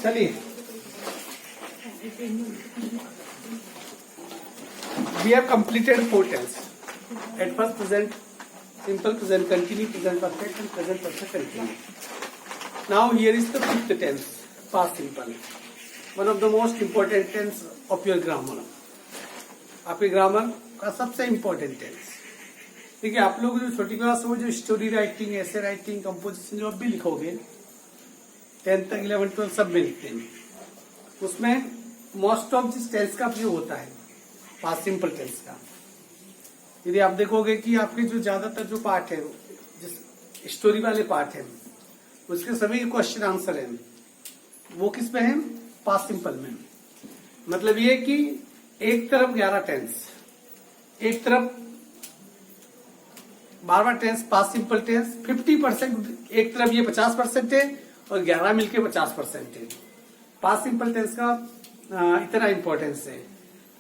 चलिए, we have completed 4 tense. At first present simple, present continuous, present perfect and present perfect continuous. Now here is the 5th tense, past simple. One of the most important tense of your grammar. आपके grammar का सबसे important tense. देखिए, आप लोग जो छोटी class में जो स्टोरी राइटिंग, ऐसे राइटिंग, कंपोजिशन जो आप भी लिखोगे 10th तक 11th 12 सब में लिखते हैं, उसमें मोस्ट ऑफ जिस टेंस का प्रयोग होता है पास्ट सिंपल टेंस का। यदि आप देखोगे कि आपके जो ज्यादातर जो पार्ट है, जिस स्टोरी वाले पार्ट है, उसके सभी क्वेश्चन आंसर है वो किस में है? पास्ट सिंपल में। मतलब ये कि एक तरफ 11 टेंस, एक तरफ 12 टेंस पास्ट सिंपल टेंस, 50%, एक तरफ ये 50% है और 11 मिलके 50% है। पास्ट सिंपल टेंस का इतना इंपॉर्टेंस है।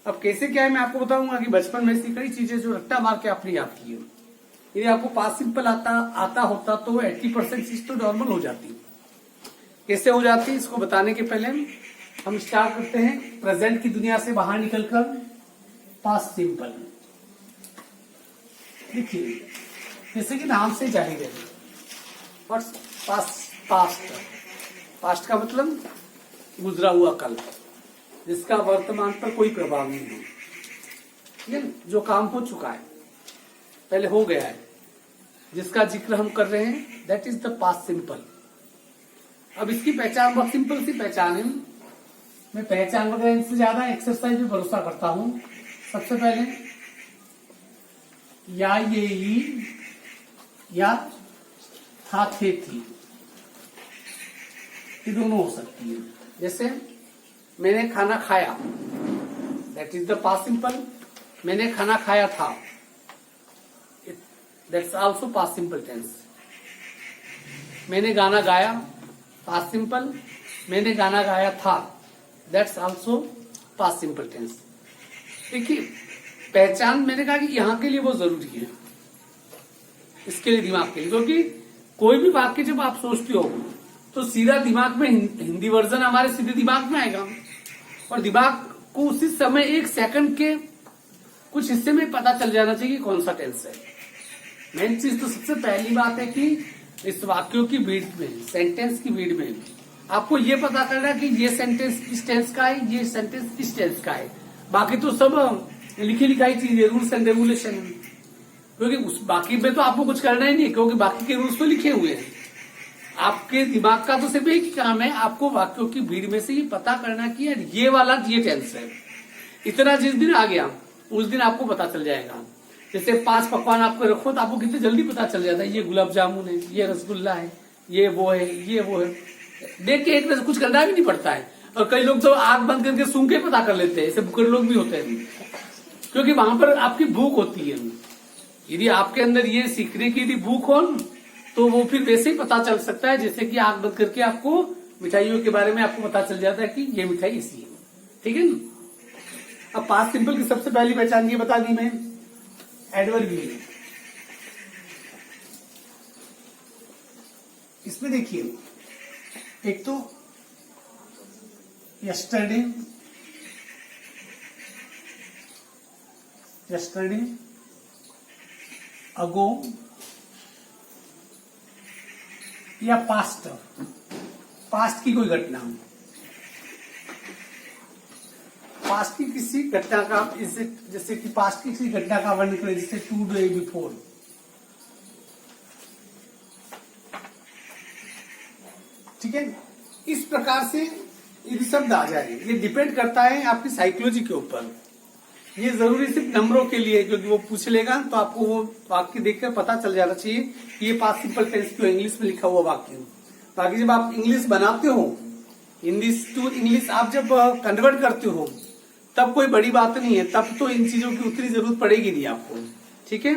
अब कैसे क्या है मैं आपको बताऊंगा कि बचपन में ऐसी कई चीजें जो रट्टा मार के आपने याद की है। यदि आपको पास्ट सिंपल आता होता तो 80% चीज तो नॉर्मल हो जाती। कैसे हो जाती इसको बताने के पहले हम स्टार्ट करते हैं प्रेजेंट की दुनिया से बाहर निकलकर पास्ट सिंपल। देखिए, जैसे कि नाम से जाहिर है, पास्ट का मतलब गुजरा हुआ कल, जिसका वर्तमान पर कोई प्रभाव नहीं है। ठीक है, जो काम हो चुका है, पहले हो गया है, जिसका जिक्र हम कर रहे हैं, that is the past simple. अब इसकी पहचान बहुत सिंपल सी पहचान है। मैं पहचान वगैरह इससे ज्यादा एक्सरसाइज में भरोसा करता हूं। सबसे पहले या ये या था थे थी, ये दोनों हो सकती है। जैसे मैंने खाना खाया, that is the past simple. मैंने खाना खाया था, that's also past simple tense. मैंने गाना गाया, पास्ट सिंपल। मैंने गाना गाया था, that's also past simple tense. देखिए, पहचान मैंने कहा कि यहां के लिए वो जरूरी है, इसके लिए, दिमाग के लिए, क्योंकि कोई भी वाक्य जब आप सोचते हो तो सीधा दिमाग में हिंदी वर्जन हमारे सीधे दिमाग में आएगा, और दिमाग को उसी समय 1 सेकंड के कुछ हिस्से में पता चल जाना चाहिए कौन सा टेंस है। मेन चीज तो सबसे पहली बात है कि इस वाक्यों की भीड़ में, सेंटेंस की भीड़ में आपको ये पता करना कि ये सेंटेंस किस टेंस का है, ये सेंटेंस किस टेंस का है। बाकी तो सब लिखी लिखाई चीज है, रूल्स एंड रेगुलेशन है, क्योंकि उस बाकी में तो आपको कुछ करना ही नहीं, क्योंकि बाकी के रूल्स तो लिखे हुए हैं। आपके दिमाग का तो सिर्फ एक ही काम है, आपको वाक्यों की भीड़ में से ये पता करना कि यार ये वाला ये टेंस है। इतना जिस दिन आ गया उस दिन आपको पता चल जाएगा। जैसे 5 पकवान आपको रखो तो आपको कितने जल्दी पता चल जाता है, ये गुलाब जामुन है, ये रसगुल्ला है, ये वो है, ये वो है। देख के एक कुछ करना भी नहीं पड़ता है। और कई लोग तो आंख बंद करके सूंघ के पता कर लेते हैं, ऐसे बुकड़ लोग भी होते हैं, क्योंकि वहां पर आपकी भूख होती है। यदि आपके अंदर ये सीखने की यदि भूख हो तो वो फिर वैसे ही पता चल सकता है, जैसे कि आंख बंद करके आपको मिठाइयों के बारे में आपको पता चल जाता है कि ये मिठाई ऐसी है। ठीक है ना? अब पास्ट सिंपल की सबसे पहली पहचान ये बता दी मैं, एडवर्बियल। इसमें देखिए, एक तो यस्टरडे, अगो या पास्ट, पास्ट की कोई घटना, पास्ट की किसी घटना का, जैसे कि पास्ट की किसी घटना का वर्णन करें, जैसे 2 days बिफोर। ठीक है, इस प्रकार से यदि शब्द आ जाए, ये डिपेंड करता है आपकी साइकोलॉजी के ऊपर। ये जरूरी सिर्फ नंबरों के लिए, क्योंकि वो पूछ लेगा तो आपको वो वाक्य देखकर पता चल जाना चाहिए कि ये पास्ट सिंपल टेंस क्यों इंग्लिश में लिखा हुआ वाक्य। बाकी जब आप इंग्लिश बनाते हो, हिंदी टू इंग्लिश आप जब कन्वर्ट करते हो, तब कोई बड़ी बात नहीं है, तब तो इन चीजों की उतनी जरूरत पड़ेगी नहीं आपको। ठीक है,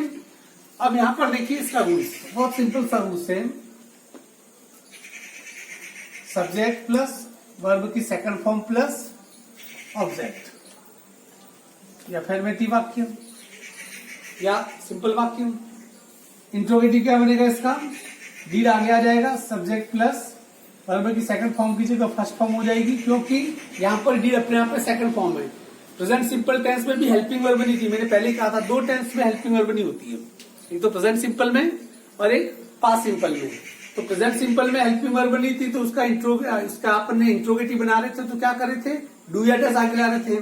अब यहां पर देखिए इसका रूल्स बहुत सिंपल सा रूल्स है। सब्जेक्ट प्लस वर्ब की सेकंड फॉर्म प्लस ऑब्जेक्ट, या अफर्मेटिव वाक्य या सिंपल वाक्य। इंट्रोगेटिव क्या बनेगा इसका? डीड आगे आ जाएगा, सब्जेक्ट प्लस वर्ब की सेकंड फॉर्म की जगह फर्स्ट फॉर्म हो जाएगी, क्योंकि यहाँ पर डीड अपने आप में सेकंड फॉर्म है। प्रेजेंट सिंपल टेंस में भी हेल्पिंग वर्ब नहीं थी, मैंने पहले ही कहा था 2 टेंस में हेल्पिंग वर्ब नहीं होती है, एक तो प्रेजेंट सिंपल में और एक पास्ट सिंपल में। तो प्रेजेंट सिंपल में हेल्पिंग वर्ब नहीं थी, तो उसका अपन इंट्रोगेटिव बना रहे थे, तो क्या कर रहे थे, डू या डस आगे ला रहे थे।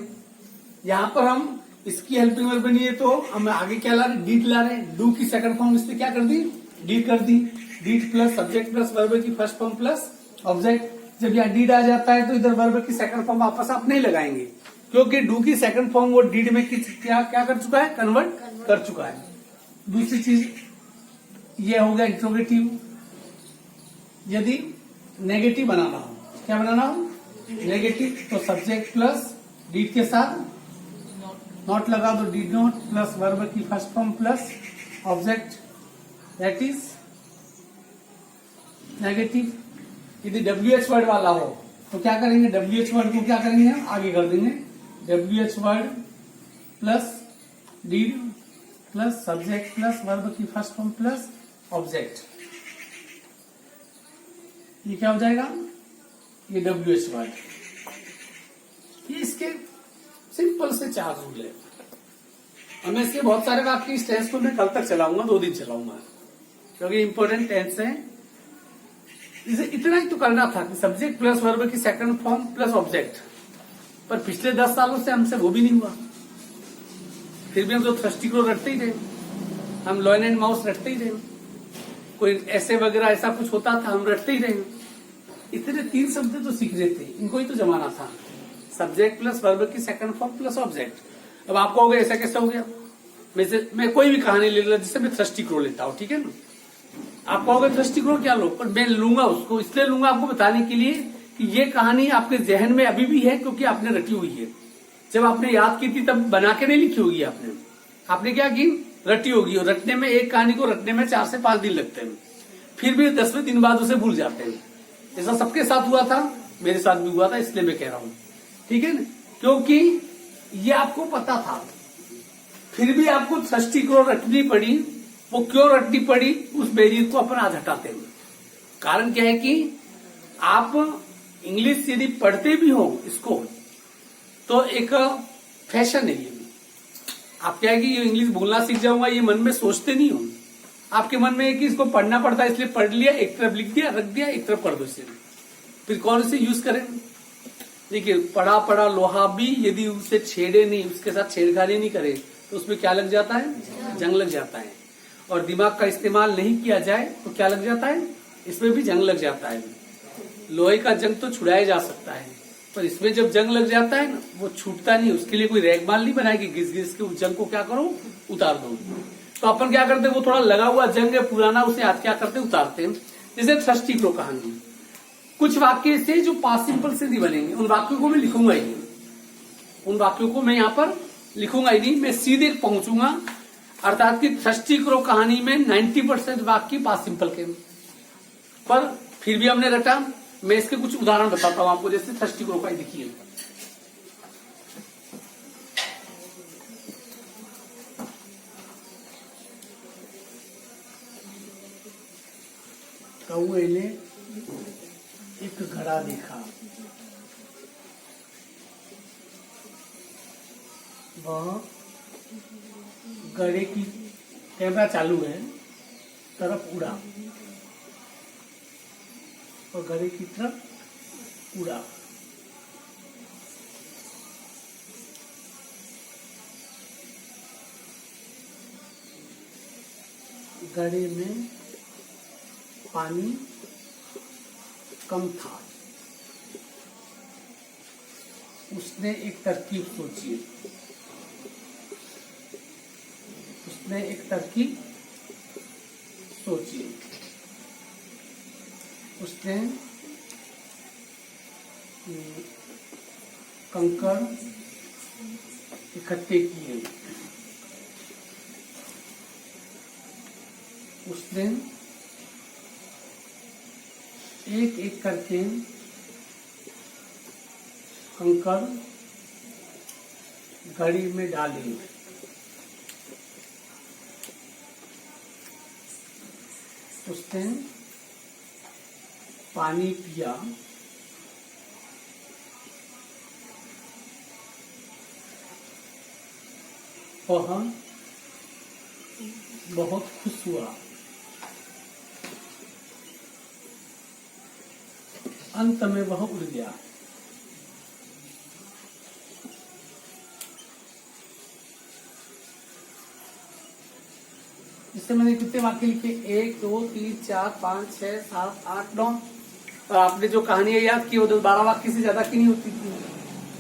यहाँ पर हम इसकी हेल्पिंग वर्ब नहीं है, तो हम आगे क्या ला रहे, डीड ला रहे हैं। डू की सेकंड फॉर्म इसने क्या कर दी, डीड कर दी। Did plus subject plus verb की फर्स्ट फॉर्म प्लस ऑब्जेक्ट। जब यहाँ डीड आ जाता है तो इधर वर्ब की सेकंड फॉर्म वापस आप नहीं लगाएंगे, क्योंकि डू की सेकंड फॉर्म वो डीड में क्या कर चुका है, कन्वर्ट कर चुका है। दूसरी चीज ये हो गया इंट्रोगेटिव। यदि नेगेटिव बनाना हो, क्या बनाना हो, नेगेटिव, तो सब्जेक्ट प्लस डीड के साथ नॉट लगा दो, डीड नॉट प्लस वर्ब की first form plus object, that is negative. यदि WH वर्ड वाला हो तो क्या करेंगे, WH वर्ड को क्या करेंगे, हम आगे कर देंगे, WH word plus did plus subject plus verb की फर्स्ट फॉर्म प्लस ऑब्जेक्ट। ये क्या हो जाएगा, ये WH वर्ड। ये इसके सिंपल से 4 रूल है। और मैं इसके बहुत सारे वाक्य इस टेंस को मैं कल तक चलाऊंगा, 2 दिन चलाऊंगा, क्योंकि इंपॉर्टेंट टेंस है। इसे इतना ही तो करना था कि सब्जेक्ट प्लस वर्ब की सेकंड फॉर्म प्लस ऑब्जेक्ट, पर पिछले 10 सालों से हमसे वो भी नहीं हुआ। फिर भी हम तो थर्स्टी को रटते ही रहे, हम लॉयन एंड माउस रटते ही रहे, कोई ऐसे वगैरह ऐसा कुछ होता था हम रटते ही रहे। इतने 3 शब्द तो सीख रहे थे, इनको ही तो जमाना था, सब्जेक्ट प्लस वर्ब की सेकंड फॉर्म प्लस ऑब्जेक्ट। अब आप कहोगे ऐसा कैसे हो गया, मैं कोई भी कहानी ले ला, जिससे मैं थर्स्टी क्रो लेता हूँ, ठीक है ना, आप कहोगे थर्स्टी क्रो क्या लो, पर मैं लूंगा उसको, इसलिए लूंगा आपको बताने के लिए कि ये कहानी आपके जहन में अभी भी है, क्योंकि आपने रटी हुई है। जब आपने याद की थी तब बना के नहीं लिखी होगी आपने क्या की, रटी होगी। और रटने में, एक कहानी को रटने में 4 से 5 दिन लगते हैं, फिर भी 10वें दिन बाद उसे भूल जाते हैं। ऐसा सबके साथ हुआ था, मेरे साथ भी हुआ था, इसलिए मैं कह रहा हूं, ठीक है ना, क्योंकि ये आपको पता था, फिर भी आपको थर्स्टी क्रो रटनी पड़ी। वो क्यों रटनी पड़ी, उस बैरियर को अपन आज हटाते हैं। कारण क्या है कि आप इंग्लिश यदि पढ़ते भी हो इसको, तो एक फैशन है ये। आप क्या है कि ये इंग्लिश बोलना सीख जाऊंगा, ये मन में सोचते नहीं हो। आपके मन में है कि इसको पढ़ना पड़ता है, इसलिए पढ़ लिया, एक तरफ लिख दिया, रख दिया, एक तरफ पढ़ दो इसे, फिर कौन से यूज करें। देखिए, पढ़ा लोहा भी यदि उसे छेड़े नहीं, उसके साथ छेड़खानी नहीं करे, तो उसमें क्या लग जाता है, जंग लग जाता है। और दिमाग का इस्तेमाल नहीं किया जाए तो क्या लग जाता है, इसमें भी जंग लग जाता है। लोहे का जंग तो छुड़ाया जा सकता है, पर इसमें जब जंग लग जाता है ना, वो छूटता नहीं। उसके लिए कोई रैगमाल नहीं बनाएगी, घिस घिस के उस जंग को क्या करो, उतार दो। तो अपन क्या करते हैं, वो थोड़ा लगा हुआ जंग है पुराना, उसे आज क्या करते, उतारते हैं। जैसे थर्स्टी क्रो कहानी, कुछ वाक्य से जो पास्ट सिंपल से नहीं बनेंगे, उन वाक्यों को मैं लिखूंगा ही नहीं, उन वाक्यों को मैं यहाँ पर लिखूंगा ही नहीं, मैं सीधे पहुंचूंगा। अर्थात कि थर्स्टी क्रो कहानी में 90% वाक्य पास्ट सिंपल के, पर फिर भी हमने रटा। मैं इसके कुछ उदाहरण बताता हूं आपको, जैसे थर्स्टी क्रो का ही देखिए। कौए ने एक घड़ा देखा, वह घड़े की, कैमरा चालू है, तरफ उड़ा और घड़े की तरफ उड़ा। घड़े में पानी कम था। उसने एक तरकीब सोची, उसने एक तरकीब सोची। उसने कंकड़ इकट्ठे किए। उसने एक एक करके कंकड़ घड़ी में डाले। उसने पानी पिया, वह बहुत खुश हुआ, अंत में वह उड़ गया। इससे मैंने कितने वाक्य लिखे? 1 2 3 4 5 6 7 8 9। और आपने जो कहानियां याद की वो 12 वाक्य से ज्यादा की नहीं होती थी।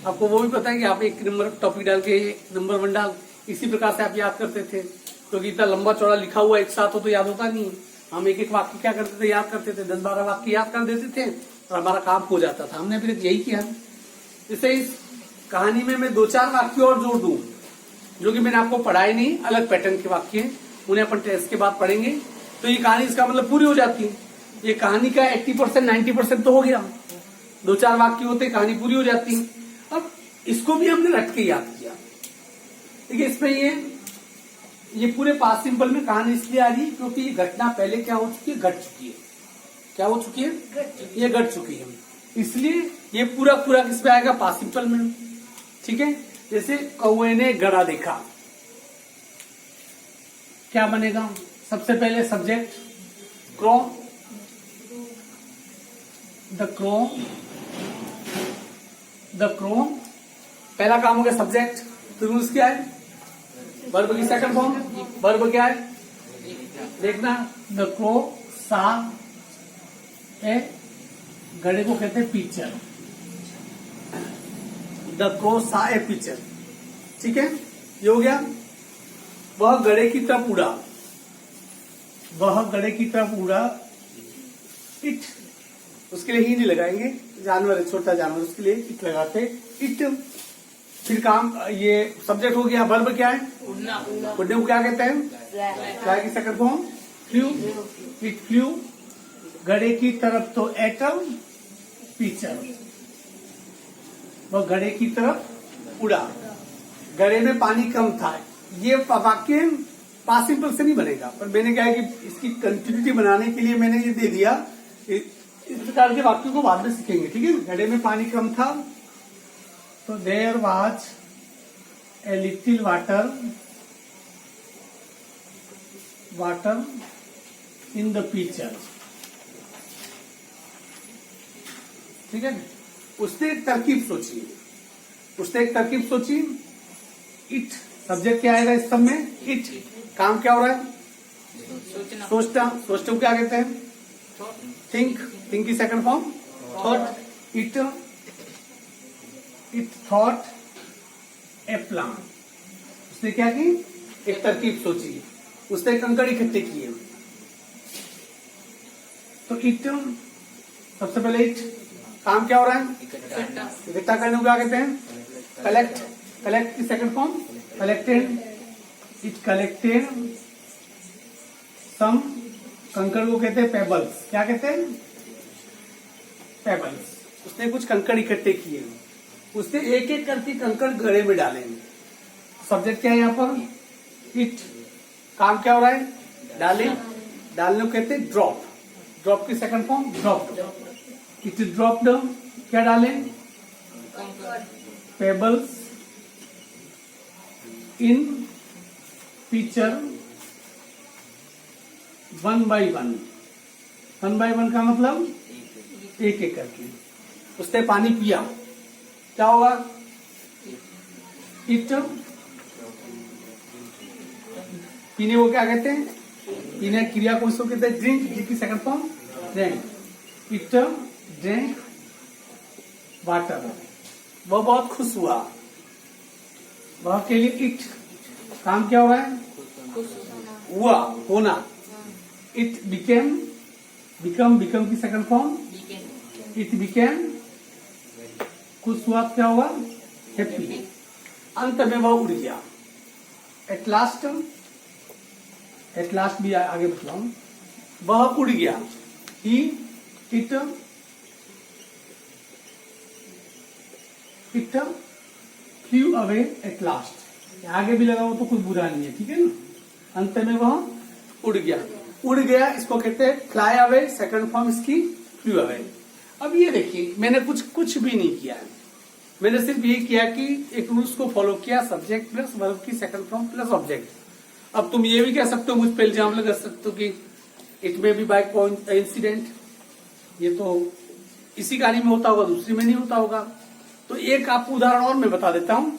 आपको वो भी पता है कि आप एक नंबर टॉपिक डाल के नंबर 1 डाल, इसी प्रकार से आप याद करते थे, क्योंकि इतना लंबा चौड़ा लिखा हुआ एक साथ हो तो याद होता नहीं। हम एक एक वाक्य क्या करते थे, याद करते थे, 10-12 वाक्य याद कर देते थे और हमारा काम हो जाता था। हमने फिर यही किया। जैसे इस कहानी में मैं 2-4 वाक्य और जोड़ दूं, जो कि मैंने आपको पढ़ाए नहीं, अलग पैटर्न के वाक्य हैं, उन्हें अपन टेस्ट के बाद पढ़ेंगे, तो ये कहानी इसका मतलब पूरी हो जाती है। ये कहानी का 80% 90% तो हो गया, 2-4 वाक्य होते कहानी पूरी हो जाती है। अब इसको भी हमने रट के याद किया। देखिए इसमें ये पूरे पास्ट सिंपल में कहानी इसलिए आ रही है क्योंकि ये घटना पहले क्या हो चुकी है, घट चुकी है। क्या हो चुकी है? ये घट चुकी है, इसलिए ये पूरा पूरा किस पे आएगा? पास्ट सिंपल में। ठीक है, जैसे कौवे ने गधा देखा, क्या बनेगा? सबसे पहले सब्जेक्ट क्रो, द क्रो, पहला काम हो गया सब्जेक्ट। फिर क्या है? वर्ब की सेकंड फॉर्म, वर्ब क्या है? देखना, द क्रो सा ए, गधे को कहते हैं पिक्चर, द क्रो सा ए पिक्चर। ठीक है, ये हो गया। वह गधे की तरफ उड़ा, वह गधे की तरफ उड़ा, इट, उसके लिए ही नहीं लगाएंगे, जानवर है, छोटा जानवर, उसके लिए इट लगाते, इट। फिर काम, ये सब्जेक्ट हो गया। वर्ब क्या है? उड़ने को क्या कहते हैं? फ्लाई की second form flu, it flu, गधे की तरफ तो एटम, पिक्चर, वह गधे की तरफ उड़ा, गधे में पानी कम था। ये वाक्य पास्ट सिंपल से नहीं बनेगा, पर मैंने क्या है कि इसकी कंटिन्यूटी बनाने के लिए मैंने ये दे दिया। इस प्रकार के वाक्यों को बाद में सीखेंगे। ठीक है, गधे में पानी कम था, तो there was a little water in the picture. ठीक है, उसने एक तरकीब सोची, इट, सब्जेक्ट क्या आएगा इस सब में? इट। काम क्या हो रहा है? सोचना को क्या कहते हैं? थिंक की second form thought, it thought a plan. उसने क्या की? एक तरकीब सोची, उसने कंकड़ इकट्ठे किए। तो इट, सबसे पहले इट, काम क्या हो रहा है? इकट्ठा करने को क्या कहते हैं? कलेक्ट की second form collected, it collected some, कंकड़ को कहते हैं पेबल्स। क्या कहते हैं? पेबल्स। उसने कुछ कंकड़ इकट्ठे किए, उसने एक एक करके कंकड़ गड्ढे में डाले। सब्जेक्ट क्या है यहाँ पर? इट। काम क्या हो रहा है? डालने को कहते हैं ड्रॉप की second form drop. It dropped, क्या डाले? Pebbles in picture, 1 by 1। 1 by 1 का मतलब एक एक करके। उसने पानी पिया, क्या होगा? इट, पीने को क्या कहते हैं? पीने क्रिया को इसको कहते हैं ड्रिंक, की second form drink. It drink water, वह बहुत खुश हुआ, वह के लिए इट। काम क्या हो रहा है? हुआ, होना। इट बिकेम की सेकंड फॉर्म इट बिकेम, खुश हुआ, क्या हुआ? हैप्पी। अंत में वह उड़ गया। एट लास्ट भी आगे बताऊं, वह उड़ गया। It flu away at last. आगे भी लगाओ तो कुछ बुरा नहीं है, ठीक है ना। अंत में वह उड़ गया। इसको कहते हैं फ्लाई अवे, सेकंड फॉर्म इसकी फ्लू है। अब ये देखिए मैंने कुछ भी नहीं किया है, मैंने सिर्फ ये किया कि एक रूल्स को फॉलो किया, सब्जेक्ट प्लस वर्ब की सेकंड फॉर्म प्लस ऑब्जेक्ट। अब तुम ये भी कह सकते हो, मुझ पर इल्जाम लगा सकते हो कि इट में बी बाय इंसिडेंट, ये तो इसी कहानी में होता होगा, दूसरी में नहीं होता होगा। तो एक आपको उदाहरण और मैं बता देता हूं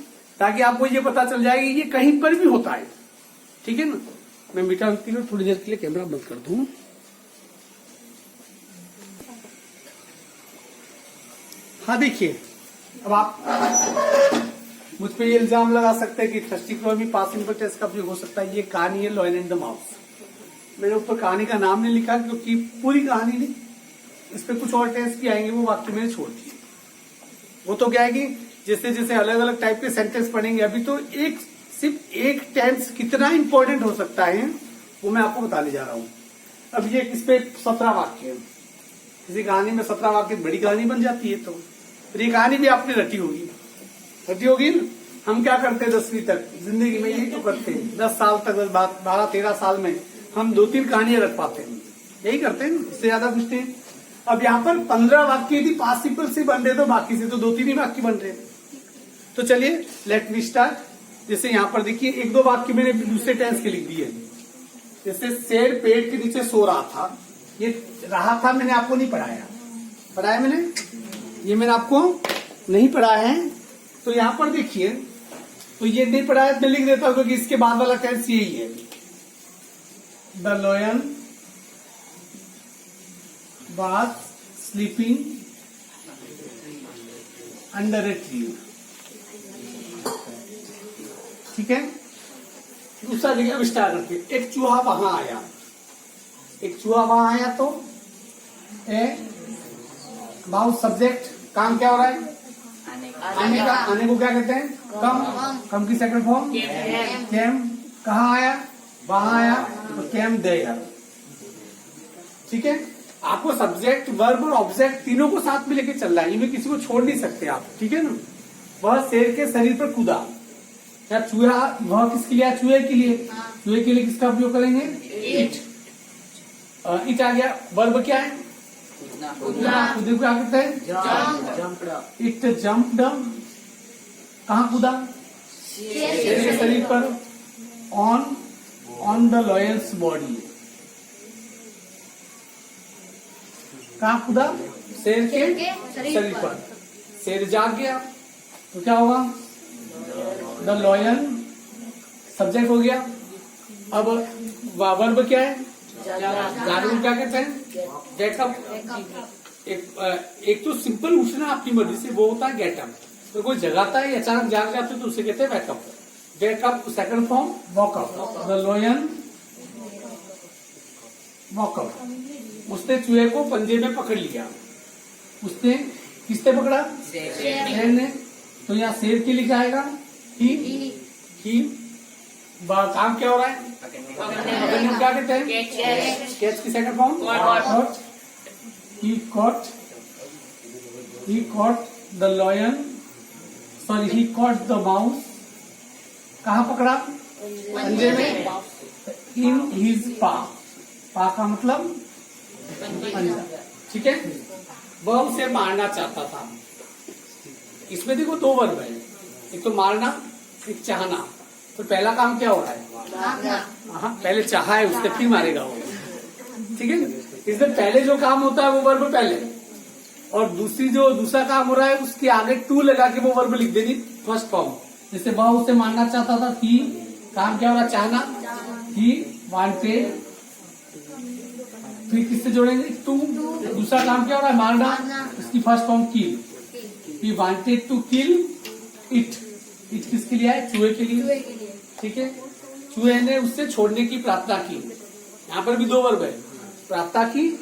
ताकि आपको ये पता चल जाए कि ये कहीं पर भी होता है, ठीक है ना। मैं मीठा के लिए थोड़ी देर के लिए कैमरा बंद कर दूं। हाँ देखिए, अब आप मुझ पे ये इल्जाम लगा सकते हैं कि थर्स्टी क्रॉ में पास्ट सिंपल टेंस का उपयोग हो सकता है। ये कहानी है लॉयन एंड द माउस। मैंने ऊपर कहानी का नाम नहीं लिखा क्योंकि पूरी कहानी नहीं, इस पे कुछ और टेंस भी आएंगे, वो वाक्य मैंने छोड़ दिए। वो तो क्या है कि जैसे जैसे अलग अलग टाइप के सेंटेंस पढ़ेंगे, अभी तो सिर्फ एक टेंस कितना इंपॉर्टेंट हो सकता है वो मैं आपको बताने जा रहा हूं। अब ये इस पे 17 वाक्य है, किसी कहानी में 17 वाक्य बड़ी कहानी बन जाती है। तो ये कहानी भी आपने रटी होगी ना। हम क्या करते हैं 10वीं तक जिंदगी में, यही तो करते हैं। 10 साल तक, 12-13 साल में हम 2-3 कहानियां रख पाते हैं, यही करते हैं, इससे ज्यादा कुछ नहीं। अब यहाँ पर 15 वाक्य यदि पास्ट सिंपल से बन रहे तो बाकी से तो 2-3 ही वाक्य बन रहे। तो चलिए लेट वी स्टार्ट। जैसे यहाँ पर देखिए 1-2 वाक्य मैंने दूसरे टेंस के लिख दिए। जैसे शेर पेड़ के नीचे सो रहा था, ये रहा था मैंने आपको नहीं पढ़ाया मैंने, ये मैंने आपको नहीं पढ़ाया है। तो यहाँ पर देखिए, तो ये नहीं पढ़ाया मैं लिख देता हूं क्योंकि इसके बाद वाला टेंस यही है। The lion was sleeping under a tree, ठीक है। दूसरा देखिए, अब स्टार्ट करते। एक चूहा वहां आया, तो ए माउस सब्जेक्ट, काम क्या हो रहा है, आने को क्या कहते हैं, कम की सेकंड फॉर्म केम। कहाँ आया, वहां आया, तो केम देयर, ठीक है। आपको सब्जेक्ट वर्ब और ऑब्जेक्ट तीनों को साथ में लेके चल रहा है, इनमें किसी को छोड़ नहीं सकते आप, ठीक है ना। वह शेर के शरीर पर कूदा, या चूहा, वह किसके लिए, चूहे के लिए। चूहे के लिए किसका उपयोग करेंगे, इट। इट आ गया, वर्ब क्या है, कूदना। कूदे को क्या कहते हैं, इट जम्प्ड। कहाँ कूदा, शेर के शरीर पर, ऑन द लॉयंस बॉडी। कहाँ कूदा, शेर के शरीर पर। शेर जाग गया तो क्या होगा, द लॉयन सब्जेक्ट हो गया। अब वर्ब क्या है, जागरूक क्या कहते हैं, गेटअप। एक तो सिंपल उठना आपकी मर्जी से, वो होता है गेटअप। तो कोई जगाता है अचानक जाग जाते तो उसे कहते हैं wake up. Wake up second form walk up, the lion walk up. उसने चूहे को पंजे में पकड़ लिया, उसने किसने पकड़ा, शेर ने। तो यहाँ शेर के लिए क्या आएगा, ही। काम क्या हो रहा है, पकड़ने को क्या कहते हैं, कैच की second form caught. He caught the lion, sorry he caught the mouse. कहाँ पकड़ा, पंजे में, इन हिज पा का मतलब पंजा, ठीक है। वह उसे मारना चाहता था। इसमें देखो 2 वर्ब है, एक तो मारना, एक चाहना। तो पहला काम क्या हो रहा है, हाँ पहले चाहा है उसने, फिर मारेगा वो, ठीक है। इसमें पहले जो काम होता है वो वर्ब पहले, और दूसरा काम हो रहा है उसके आगे टू लगा के वो वर्ब लिख देनी फर्स्ट फॉर्म। जैसे वह उसे मारना चाहता था, ही काम क्या हो रहा है, चाहना, ही वांटेड। फिर किससे जोड़ेंगे, टू। दूसरा काम क्या हो रहा है, मारना, इसकी first form kill. He wanted to kill it. It किसके लिए है, चूहे के लिए, ठीक है। चूहे ने उससे छोड़ने की प्रार्थना की। यहाँ पर भी 2 वर्ब है, प्रार्थना की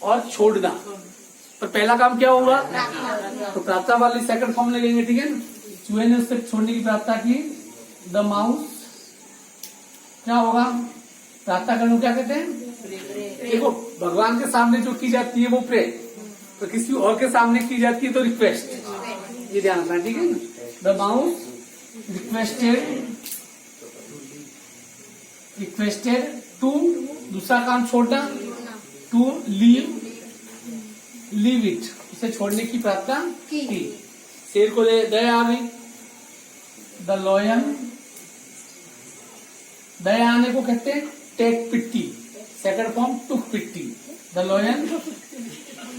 और छोड़ना। पर पहला काम क्या होगा, तो प्रार्थना वाली सेकंड फॉर्म लगेंगे, ठीक है ना। चूहे ने उससे छोड़ने की प्रार्थना की, द माउस क्या होगा, प्रार्थना करने को क्या कहते हैं, देखो भगवान के सामने जो की जाती है वो प्रे, तो किसी और के सामने की जाती है तो रिक्वेस्ट, ये ध्यान रखना, ठीक है ना। द माउस रिक्वेस्टेड टू, दूसरा काम छोड़ना, टू लीव लीव इट, उसे छोड़ने की प्रार्थना की। शेर को दया आ गई, द लॉयन, दया आने को कहते हैं टेक पिट्टी, सेकंड फॉर्म टुक पिट्टी, द लॉयन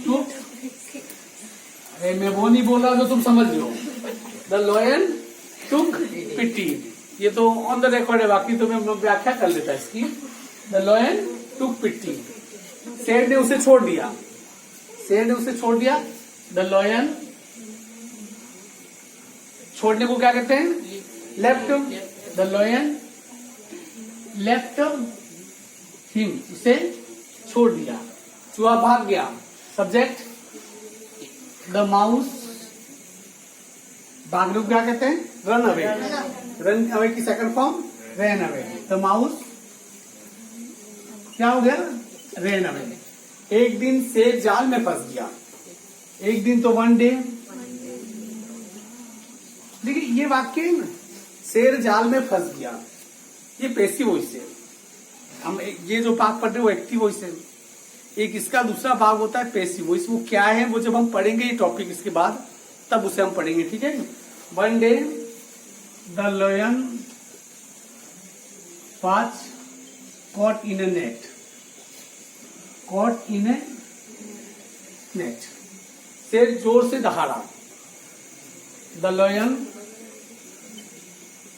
टुक, अरे मैं वो नहीं बोल रहा जो तुम समझ रहे हो, द लॉयन टुक पिट्टी, ये तो ऑन द रिकॉर्ड है, बाकी तो मैं व्याख्या कर लेता इसकी। द लॉयन टुक पिट्टी, शेर ने उसे छोड़ दिया, शेर ने उसे छोड़ दिया, द लॉयन, छोड़ने को क्या कहते हैं, left, the lion left him, उसे छोड़ दिया, चूहा भाग गया, सब्जेक्ट, द माउस, भागने को क्या कहते हैं, रन अवे, रन अवे की second form run away, the mouse क्या हो गया, रन अवे। एक दिन शेर जाल में फंस गया, एक दिन तो वन डे, देखिए ये वाक्य है ना, शेर जाल में फंस गया, ये पैसिव वॉइस है, हम ये जो भाग पढ़ रहे हैं वो एक्टिव वॉइस है। एक इसका दूसरा भाग होता है पैसिव वॉइस, वो क्या है वो जब हम पढ़ेंगे ये टॉपिक इसके बाद तब उसे हम पढ़ेंगे, ठीक है। One day the lion was caught in A net, caught in A net, शेर जोर से दहाड़ा, द लॉयन,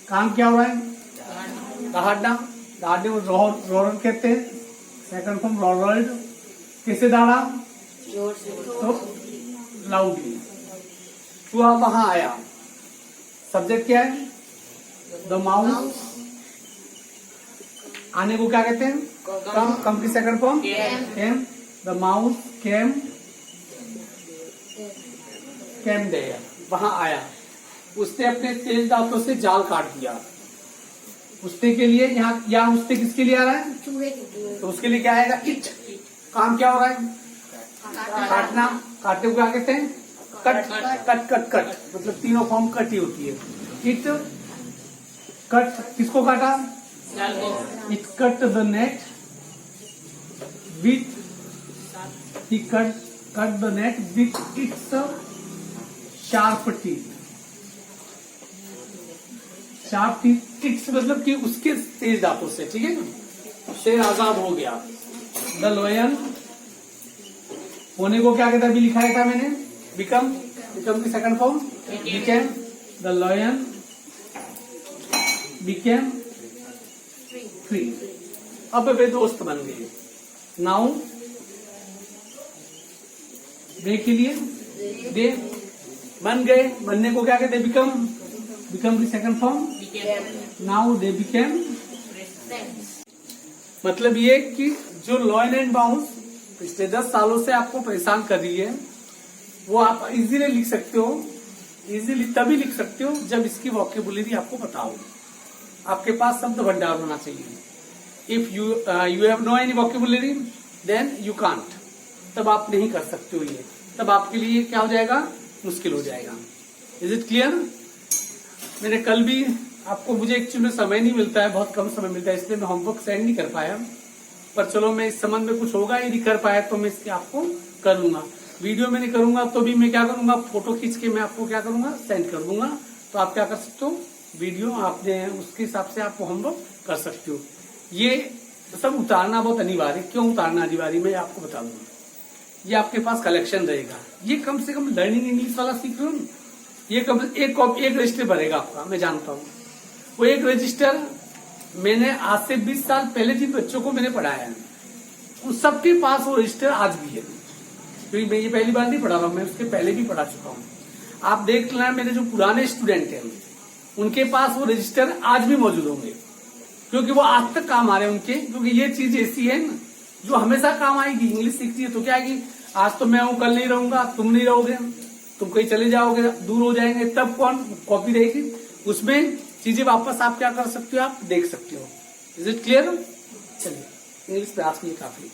काम क्या हो रहा है, दहाड़ना, दहाड़ने को रोरल कहते हैं, सेकंड फॉर्म रोरल्ड, किसे दहाड़ा, जोर से, तो लाउडली, चूहा वहां आया, सब्जेक्ट क्या है, द माउस, आने को क्या कहते हैं, कम, कम की second form came, the mouse came, came there, वहां आया, उसने अपने तेज दांतों से जाल काट दिया, उसने के लिए यहाँ उसने किसके लिए आ रहा है, तो उसके लिए क्या आएगा, इट, काम क्या हो रहा है, काटना, काटने को क्या कहते हैं, कट, कट कट कट, मतलब तीनों फॉर्म कट ही होती है, इट कट, किसको काटा, it cut the net with, he cut the net with its sharp teeth, sharp teeth, it's मतलब कि उसके तेज दांतों से, ठीक है ना, शेर आजाद हो गया, द लॉयन, होने को क्या कहता है, अभी लिखाया था मैंने, बिकम, बिकम की second form became, the lion became free, अब वे दोस्त बन गए, नाउ वे के लिए दे, बन गए, बनने को क्या कहते हैं, बिकम, बिकम की second form now they became, मतलब ये कि जो लॉयन एंड माउस पिछले 10 सालों से आपको परेशान कर रही है, वो आप इजीली लिख सकते हो, इजीली तभी लिख सकते हो जब इसकी वोकेबुलरी आपको पता हो, आपके पास शब्द भंडार होना चाहिए। If you have no any vocabulary then you can't, तब आप नहीं कर सकते हो, ये तब आपके लिए क्या हो जाएगा, मुश्किल हो जाएगा। Is it clear? मैंने कल भी आपको, मुझे एक्चुअली समय नहीं मिलता है, बहुत कम समय मिलता है, इसलिए मैं होमवर्क सेंड नहीं कर पाया, पर चलो मैं इस संबंध में कुछ होगा, यदि कर पाया तो मैं इसके आपको कर लूंगा। वीडियो में नहीं करूंगा तो भी मैं क्या करूंगा, फोटो खींच के मैं आपको क्या करूंगा, सेंड कर दूंगा, तो आप क्या कर सकते हो, वीडियो आपने उसके हिसाब से आप होमवर्क कर सकते हो। ये सब उतारना बहुत अनिवार्य, क्यों उतारना अनिवार्य मैं आपको बता दूंगा। ये आपके पास कलेक्शन रहेगा, ये कम से कम लर्निंग इंग्लिश वाला सीख रहे हो, ये कम एक रजिस्टर भरेगा आपका, मैं जानता हूँ। वो एक रजिस्टर मैंने आज से 20 साल पहले जिन बच्चों को मैंने पढ़ाया है, उन सबके पास वो रजिस्टर आज भी है, क्योंकि मैं ये पहली बार नहीं पढ़ा रहा हूँ, मैं उसके पहले भी पढ़ा चुका हूँ। आप देख लेना, मेरे जो पुराने स्टूडेंट हैं उनके पास वो रजिस्टर आज भी मौजूद होंगे, क्योंकि वो आज तक काम आ रहे हैं उनके, क्योंकि ये चीज ऐसी है ना जो हमेशा काम आएगी। इंग्लिश सीखती है तो क्या आएगी, आज तो मैं हूं, कल नहीं रहूंगा, तुम नहीं रहोगे, तुम कहीं चले जाओगे, दूर हो जाएंगे, तब कौन कॉपी रहेगी, उसमें चीजें वापस आप क्या कर सकते हो, आप देख सकते हो। Is it clear? चलिए, इंग्लिश क्लास के लिए काफी।